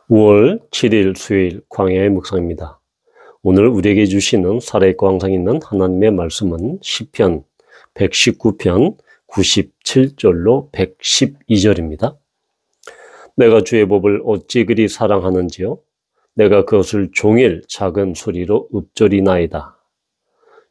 5월 7일 수요일 광야의 묵상입니다. 오늘 우리에게 주시는 살아있고 항상 있는 하나님의 말씀은 시편 119편 97절로 112절입니다. 내가 주의 법을 어찌 그리 사랑하는지요? 내가 그것을 종일 작은 소리로 읊조리나이다.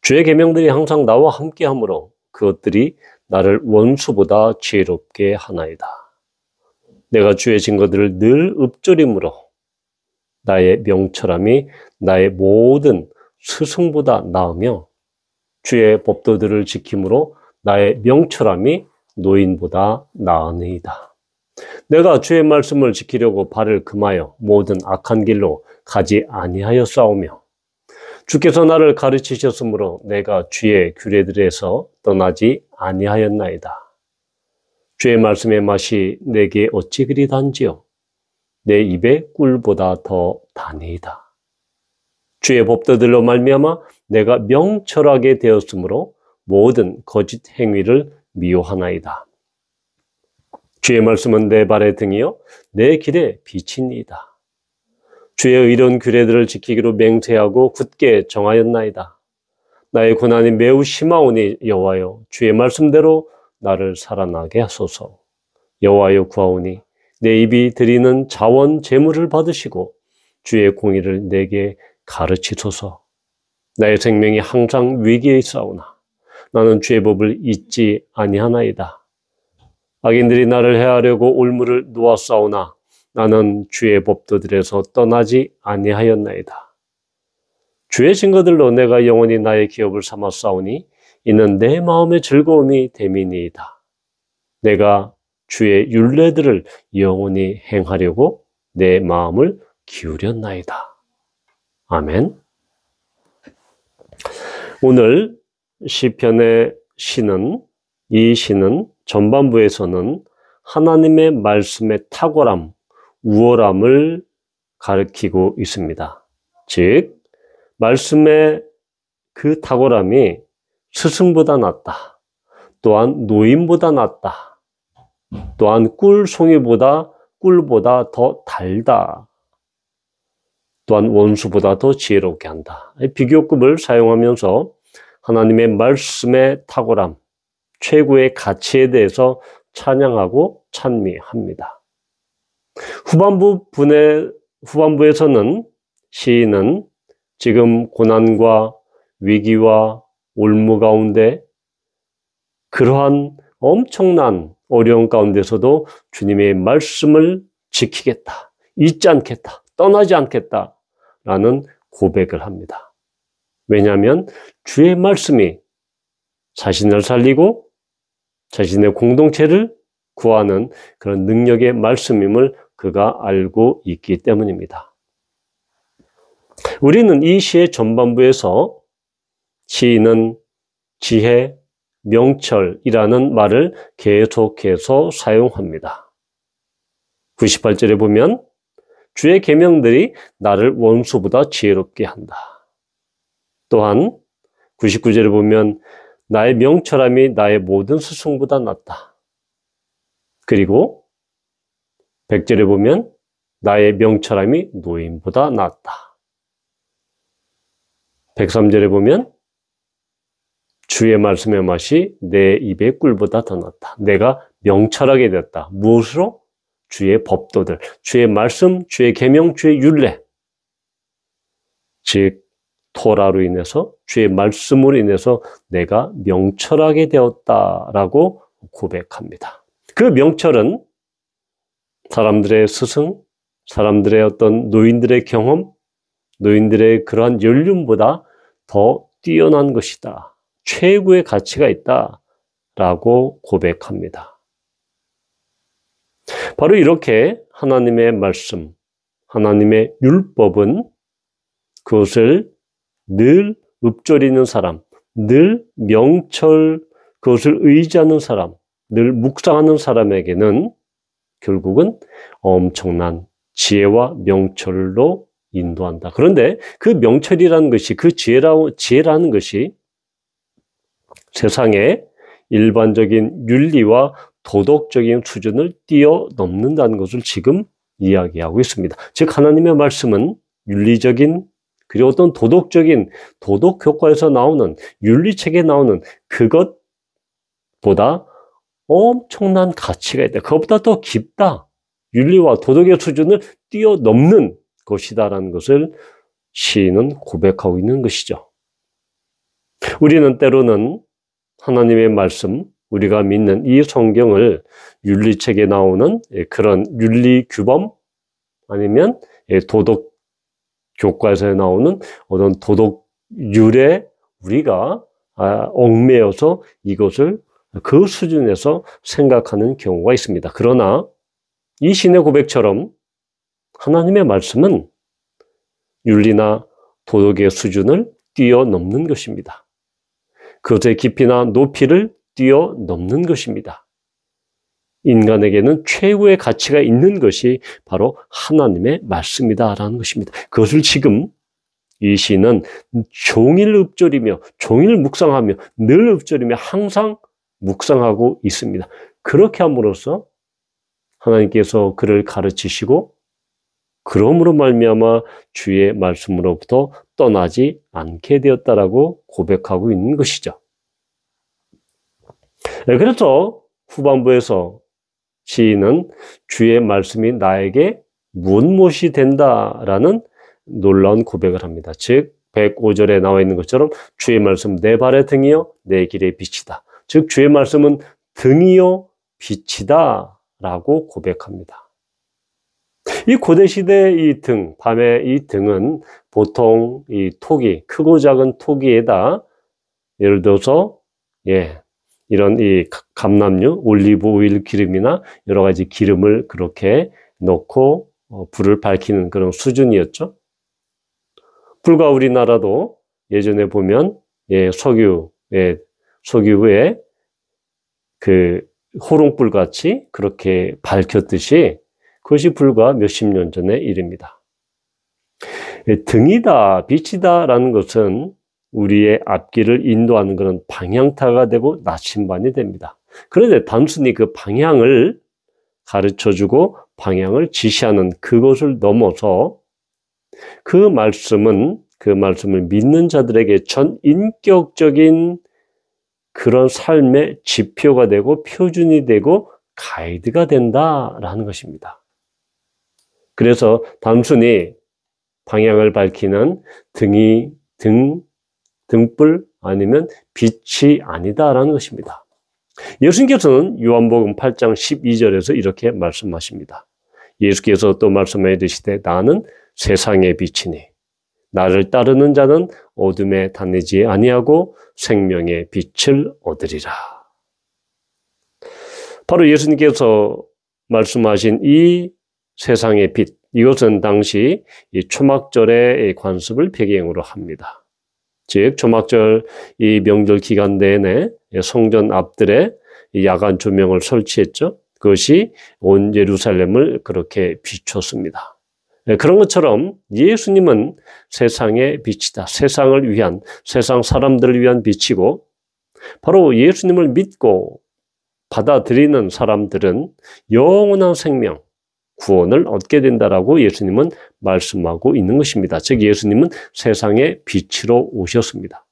주의 계명들이 항상 나와 함께하므로 그것들이 나를 원수보다 지혜롭게 하나이다. 내가 주의 증거들을 늘 읊조림으로 나의 명철함이 나의 모든 스승보다 나으며 주의 법도들을 지킴으로 나의 명철함이 노인보다 나으니이다. 내가 주의 말씀을 지키려고 발을 금하여 모든 악한 길로 가지 아니하였사오며 주께서 나를 가르치셨으므로 내가 주의 규례들에서 떠나지 아니하였나이다. 주의 말씀의 맛이 내게 어찌 그리 단지요? 내 입에 꿀보다 더 다니이다. 주의 법도들로 말미암아 내가 명철하게 되었으므로 모든 거짓 행위를 미워하나이다. 주의 말씀은 내 발의 등이요 내 길에 빛이니이다. 주의 의로운 규례들을 지키기로 맹세하고 굳게 정하였나이다. 나의 고난이 매우 심하오니 여호와여 주의 말씀대로 나를 살아나게 하소서. 여호와여 구하오니 내 입이 드리는 자원 제물을 받으시고 주의 공의를 내게 가르치소서. 나의 생명이 항상 위기에 있사오나 나는 주의 법을 잊지 아니하나이다. 악인들이 나를 해하려고 올무를 놓았사오나 나는 주의 법도들에서 떠나지 아니하였나이다. 주의 증거들로 내가 영원히 나의 기업을 삼았사오니 이는 내 마음의 즐거움이 됨이니이다. 내가 주의 율례들을 영원히 행하려고 내 마음을 기울였나이다. 아멘. 오늘 시편의 시는, 이 시는 전반부에서는 하나님의 말씀의 탁월함, 우월함을 가리키고 있습니다. 즉, 말씀의 그 탁월함이 스승보다 낫다. 또한 노인보다 낫다. 또한 꿀송이보다 꿀보다 더 달다. 또한 원수보다 더 지혜롭게 한다. 비교급을 사용하면서 하나님의 말씀의 탁월함, 최고의 가치에 대해서 찬양하고 찬미합니다. 후반부에서는 시인은 지금 고난과 위기와 올무 가운데 그러한 엄청난 어려운 가운데서도 주님의 말씀을 지키겠다, 잊지 않겠다, 떠나지 않겠다라는 고백을 합니다. 왜냐하면 주의 말씀이 자신을 살리고 자신의 공동체를 구하는 그런 능력의 말씀임을 그가 알고 있기 때문입니다. 우리는 이 시의 전반부에서 시인은 지혜, 명철이라는 말을 계속해서 사용합니다. 98절에 보면 주의 계명들이 나를 원수보다 지혜롭게 한다. 또한 99절에 보면 나의 명철함이 나의 모든 스승보다 낫다. 그리고 100절에 보면 나의 명철함이 노인보다 낫다. 103절에 보면 주의 말씀의 맛이 내 입의 꿀보다 더 낫다. 내가 명철하게 되었다. 무엇으로? 주의 법도들, 주의 말씀, 주의 계명, 주의 율례. 즉 토라로 인해서 주의 말씀으로 인해서 내가 명철하게 되었다라고 고백합니다. 그 명철은 사람들의 스승, 사람들의 어떤 노인들의 경험, 노인들의 그러한 연륜보다 더 뛰어난 것이다. 최고의 가치가 있다라고 고백합니다. 바로 이렇게 하나님의 말씀, 하나님의 율법은 그것을 늘 읊조리는 사람, 늘 명철, 그것을 의지하는 사람, 늘 묵상하는 사람에게는 결국은 엄청난 지혜와 명철로 인도한다. 그런데 그 명철이라는 것이, 그 지혜라는 것이 세상의 일반적인 윤리와 도덕적인 수준을 뛰어넘는다는 것을 지금 이야기하고 있습니다. 즉 하나님의 말씀은 윤리적인 그리고 어떤 도덕적인 도덕 교과에서 나오는 윤리책에 나오는 그것보다 엄청난 가치가 있다. 그것보다 더 깊다. 윤리와 도덕의 수준을 뛰어넘는 것이다라는 것을 시인은 고백하고 있는 것이죠. 우리는 때로는 하나님의 말씀, 우리가 믿는 이 성경을 윤리책에 나오는 그런 윤리 규범 아니면 도덕 교과에서 나오는 어떤 도덕 율에 우리가 얽매여서 이것을 그 수준에서 생각하는 경우가 있습니다. 그러나 이 신의 고백처럼 하나님의 말씀은 윤리나 도덕의 수준을 뛰어넘는 것입니다. 그것의 깊이나 높이를 뛰어넘는 것입니다. 인간에게는 최고의 가치가 있는 것이 바로 하나님의 말씀이다라는 것입니다. 그것을 지금 이 시는 종일 읊조리며 종일 묵상하며 늘 읊조리며 항상 묵상하고 있습니다. 그렇게 함으로써 하나님께서 그를 가르치시고 그러므로 말미암아 주의 말씀으로부터 떠나지 않게 되었다라고 고백하고 있는 것이죠. 그래서 후반부에서 시인은 주의 말씀이 나에게 무엇이 된다라는 놀라운 고백을 합니다. 즉 105절에 나와 있는 것처럼 주의 말씀 내 발의 등이요 내 길의 빛이다. 즉 주의 말씀은 등이요 빛이다 라고 고백합니다. 이 고대시대의 이 등, 밤의 이 등은 보통 이 토기, 크고 작은 토기에다 예를 들어서 이런 이 감람류, 올리브 오일 기름이나 여러 가지 기름을 그렇게 넣고 불을 밝히는 그런 수준이었죠. 불과 우리나라도 예전에 보면 석유에 그 호롱불 같이 그렇게 밝혔듯이 그것이 불과 몇십 년 전의 일입니다. 등이다, 빛이다라는 것은 우리의 앞길을 인도하는 그런 방향타가 되고 나침반이 됩니다. 그런데 단순히 그 방향을 가르쳐주고 방향을 지시하는 그것을 넘어서 그 말씀을 믿는 자들에게 전인격적인 그런 삶의 지표가 되고 표준이 되고 가이드가 된다라는 것입니다. 그래서 단순히 방향을 밝히는 등불 아니면 빛이 아니다라는 것입니다. 예수님께서는 요한복음 8장 12절에서 이렇게 말씀하십니다. 예수께서 또 말씀해 이르시되 나는 세상의 빛이니 나를 따르는 자는 어둠에 다니지 아니하고 생명의 빛을 얻으리라. 바로 예수님께서 말씀하신 이 세상의 빛, 이것은 당시 이 초막절의 관습을 배경으로 합니다. 즉 초막절 이 명절 기간 내내 성전 앞들에 야간 조명을 설치했죠. 그것이 온 예루살렘을 그렇게 비췄습니다. 그런 것처럼 예수님은 세상의 빛이다. 세상을 위한, 세상 사람들을 위한 빛이고 바로 예수님을 믿고 받아들이는 사람들은 영원한 생명, 구원을 얻게 된다라고 예수님은 말씀하고 있는 것입니다. 즉 예수님은 세상의 빛으로 오셨습니다.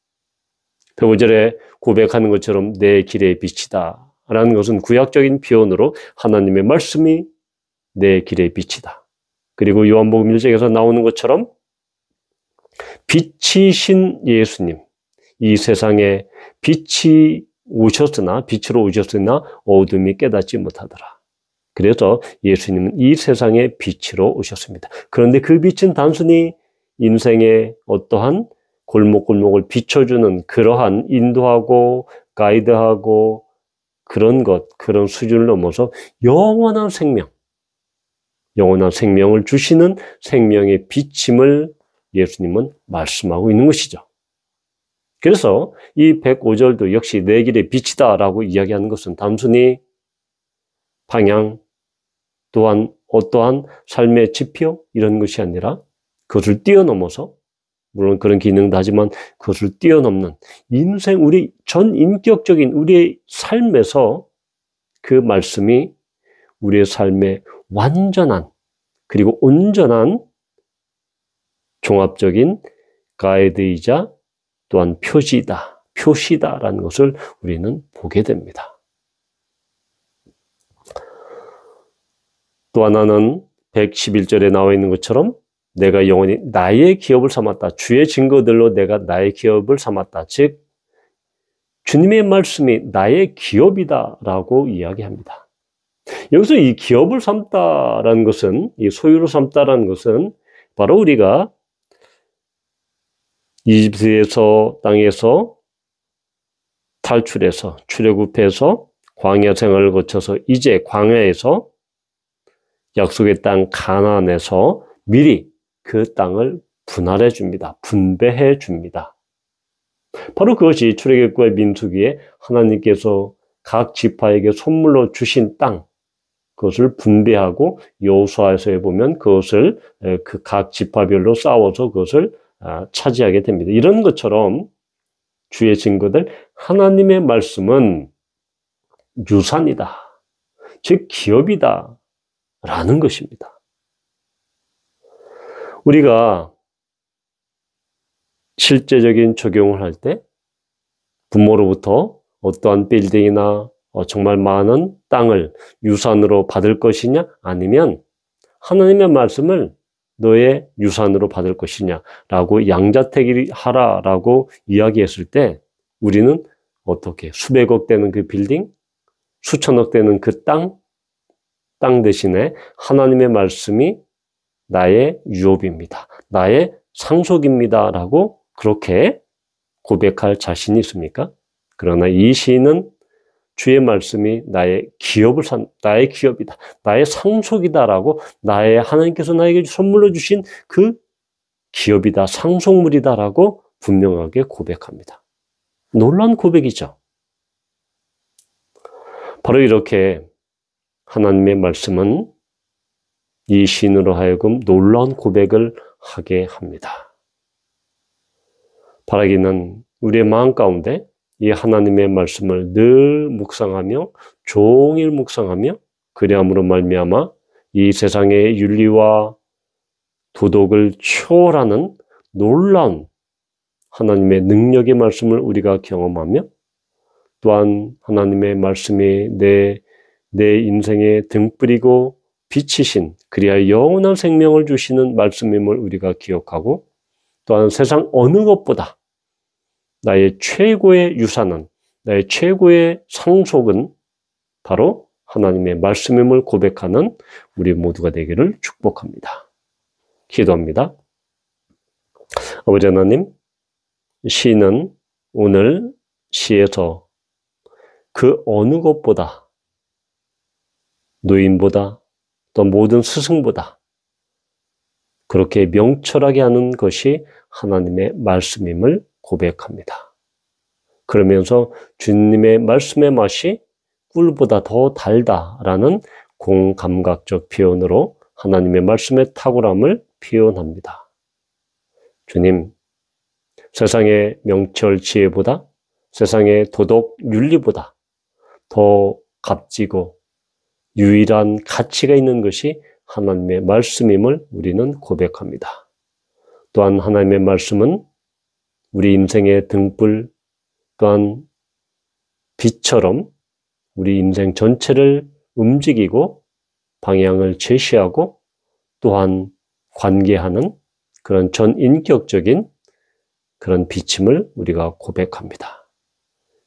105절에 고백하는 것처럼 내 길의 빛이다 라는 것은 구약적인 표현으로 하나님의 말씀이 내 길의 빛이다. 그리고 요한복음 1장에서 나오는 것처럼 빛이신 예수님, 이 세상에 빛으로 오셨으나 어둠이 깨닫지 못하더라. 그래서 예수님은 이 세상에 빛으로 오셨습니다. 그런데 그 빛은 단순히 인생의 어떠한 골목골목을 비춰주는 그러한 인도하고 가이드하고 그런 수준을 넘어서 영원한 생명을 주시는 생명의 빛임을 예수님은 말씀하고 있는 것이죠. 그래서 이 105절도 역시 내 길의 빛이다 라고 이야기하는 것은 단순히 방향 또한 어떠한 삶의 지표 이런 것이 아니라 그것을 뛰어넘어서 물론 그런 기능도 하지만 그것을 뛰어넘는 인생 우리 전인격적인 우리의 삶에서 그 말씀이 우리의 삶의 완전한 그리고 온전한 종합적인 가이드이자 또한 표시다라는 것을 우리는 보게 됩니다. 또 하나는 111절에 나와 있는 것처럼 내가 영원히 나의 기업을 삼았다. 주의 증거들로 내가 나의 기업을 삼았다. 즉 주님의 말씀이 나의 기업이다라고 이야기합니다. 여기서 이 기업을 삼다라는 것은, 이 소유로 삼다라는 것은 바로 우리가 이집트에서 땅에서 탈출해서 출애굽해서 광야 생활을 거쳐서 이제 광야에서 약속의 땅 가나안에서 미리 그 땅을 분할해 줍니다. 분배해 줍니다. 바로 그것이 출애굽과 민수기에 하나님께서 각 지파에게 선물로 주신 땅, 그것을 분배하고 여호수아서에 보면 그것을 그 각 지파별로 싸워서 그것을 차지하게 됩니다. 이런 것처럼 주의 증거들, 하나님의 말씀은 유산이다, 즉 기업이다 라는 것입니다. 우리가 실제적인 적용을 할 때 부모로부터 어떠한 빌딩이나 정말 많은 땅을 유산으로 받을 것이냐, 아니면 하나님의 말씀을 너의 유산으로 받을 것이냐라고 양자택일하라라고 이야기했을 때 우리는 어떻게 수백억 되는 그 빌딩, 수천억 되는 그 땅 대신에 하나님의 말씀이 나의 유업입니다, 나의 상속입니다 라고 그렇게 고백할 자신이 있습니까? 그러나 이 시인은 주의 말씀이 나의 기업이다, 나의 상속이다라고, 나의 하나님께서 나에게 선물로 주신 그 기업이다, 상속물이다라고 분명하게 고백합니다. 놀라운 고백이죠. 바로 이렇게 하나님의 말씀은 이 시인으로 하여금 놀라운 고백을 하게 합니다. 바라기는 우리의 마음 가운데 이 하나님의 말씀을 늘 묵상하며 종일 묵상하며 그리함으로 말미암아 이 세상의 윤리와 도덕을 초월하는 놀라운 하나님의 능력의 말씀을 우리가 경험하며 또한 하나님의 말씀이 내 인생의 등불이고 빛이신, 그리하여 영원한 생명을 주시는 말씀임을 우리가 기억하고, 또한 세상 어느 것보다 나의 최고의 유산은, 나의 최고의 상속은 바로 하나님의 말씀임을 고백하는 우리 모두가 되기를 축복합니다. 기도합니다. 아버지 하나님, 시인은 오늘 시에서 그 어느 것보다, 노인보다 또 모든 스승보다 그렇게 명철하게 하는 것이 하나님의 말씀임을 고백합니다. 그러면서 주님의 말씀의 맛이 꿀보다 더 달다라는 공감각적 표현으로 하나님의 말씀의 탁월함을 표현합니다. 주님, 세상의 명철 지혜보다, 세상의 도덕 윤리보다 더 값지고 유일한 가치가 있는 것이 하나님의 말씀임을 우리는 고백합니다. 또한 하나님의 말씀은 우리 인생의 등불, 또한 빛처럼 우리 인생 전체를 움직이고 방향을 제시하고 또한 관계하는 그런 전인격적인 그런 빛임을 우리가 고백합니다.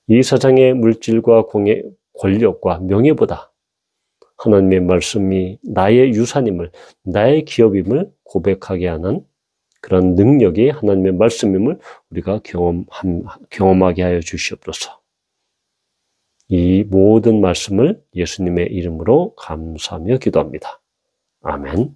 이 세상의 물질과 권력과 명예보다 하나님의 말씀이 나의 유산임을, 나의 기업임을 고백하게 하는 그런 능력이 하나님의 말씀임을 우리가 경험하게 하여 주시옵소서. 이 모든 말씀을 예수님의 이름으로 감사하며 기도합니다. 아멘.